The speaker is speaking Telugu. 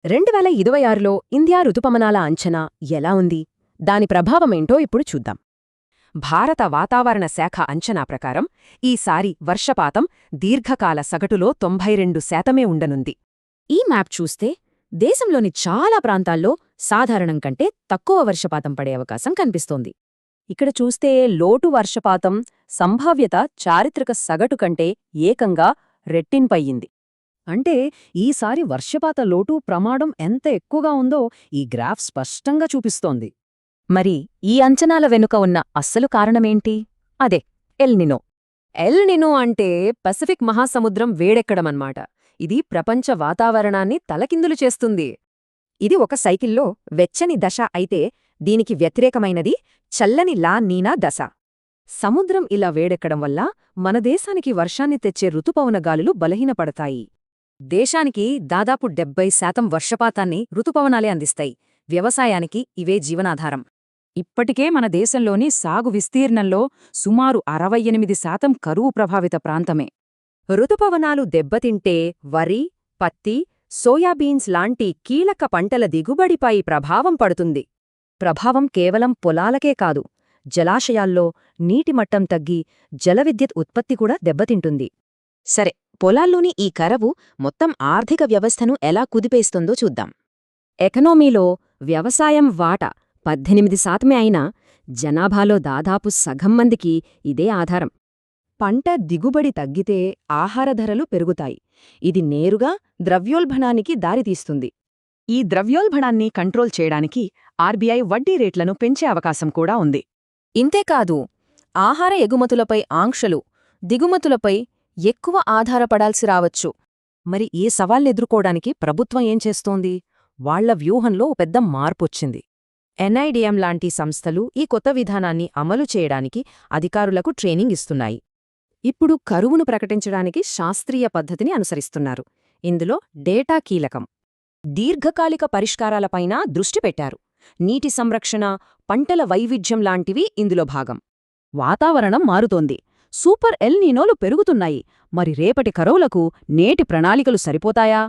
2026లో ఇండియా ఋతుపవనాల అంచనా ఎలా ఉంది? దాని ప్రభావమేంటో ఇప్పుడు చూద్దాం. భారత వాతావరణ శాఖ అంచనా ప్రకారం ఈసారి వర్షపాతం దీర్ఘకాల సగటులో 92% ఉండనుంది. ఈ మ్యాప్ చూస్తే దేశంలోని చాలా ప్రాంతాల్లో సాధారణం కంటే తక్కువ వర్షపాతం పడే అవకాశం కనిపిస్తోంది. ఇక్కడ చూస్తే లోటు వర్షపాతం సంభావ్యత చారిత్రక సగటు కంటే ఏకంగా రెట్టింపయ్యింది. అంటే ఈసారి వర్షపాత లోటు ప్రమాదం ఎంత ఎక్కువగా ఉందో ఈ గ్రాఫ్ స్పష్టంగా చూపిస్తోంది. మరి ఈ అంచనాల వెనుక ఉన్న అస్సలు కారణమేంటి? అదే ఎల్ నినో. ఎల్ నినో అంటే పసిఫిక్ మహాసముద్రం వేడెక్కడమన్నమాట. ఇది ప్రపంచ వాతావరణాన్ని తలకిందులు చేస్తుంది. ఇది ఒక సైకిల్లో వెచ్చని దశ అయితే దీనికి వ్యతిరేకమైనది చల్లని లా నీనా దశ. సముద్రం ఇలా వేడెక్కడం వల్ల మన దేశానికి వర్షాన్ని తెచ్చే ఋతుపవన గాలులు బలహీనపడతాయి. దేశానికి దాదాపు 70% వర్షపాతాన్ని ఋతుపవనాలే అందిస్తాయి. వ్యవసాయానికి ఇవే జీవనాధారం. ఇప్పటికే మన దేశంలోని సాగు విస్తీర్ణంలో సుమారు 68% కరువు ప్రభావిత ప్రాంతమే. ఋతుపవనాలు దెబ్బతింటే వరి, పత్తి, సోయాబీన్స్ లాంటి కీలక పంటల దిగుబడిపై ప్రభావం పడుతుంది. ప్రభావం కేవలం పొలాలకే కాదు, జలాశయాల్లో నీటిమట్టం తగ్గి జలవిద్యుత్ ఉత్పత్తి కూడా దెబ్బతింటుంది. సరే, పొలాల్లోని ఈ కరవు మొత్తం ఆర్థిక వ్యవస్థను ఎలా కుదిపేస్తుందో చూద్దాం. ఎకనామీలో వ్యవసాయం వాటా 18% అయినా జనాభాలో దాదాపు సగం మందికి ఇదే ఆధారం. పంట దిగుబడి తగ్గితే ఆహార ధరలు పెరుగుతాయి. ఇది నేరుగా ద్రవ్యోల్బణానికి దారితీస్తుంది. ఈ ద్రవ్యోల్బణాన్ని కంట్రోల్ చేయడానికి ఆర్బీఐ వడ్డీ రేట్లను పెంచే అవకాశం కూడా ఉంది. ఇంతేకాదు, ఆహార ఎగుమతులపై ఆంక్షలు దిగుమతులపై ఎక్కువ ఆధారపడాల్సి రావచ్చు. మరి ఈ సవాళ్లెదుర్కోడానికి ప్రభుత్వం ఏం చేస్తోంది? వాళ్ల వ్యూహంలో ఓ పెద్ద మార్పొచ్చింది. ఎన్ఐడిఎం లాంటి సంస్థలు ఈ కొత్త విధానాన్ని అమలు చేయడానికి అధికారులకు ట్రైనింగ్ ఇస్తున్నాయి. ఇప్పుడు కరువును ప్రకటించడానికి శాస్త్రీయ పద్ధతిని అనుసరిస్తున్నారు. ఇందులో డేటా కీలకం. దీర్ఘకాలిక పరిష్కారాలపైన దృష్టి పెట్టారు. నీటి సంరక్షణ, పంటల వైవిధ్యం లాంటివి ఇందులో భాగం. వాతావరణం మారుతోంది. సూపర్ ఎల్ నీనోలు పెరుగుతున్నాయి. మరి రేపటి కరువులకు నేటి ప్రణాళికలు సరిపోతాయా?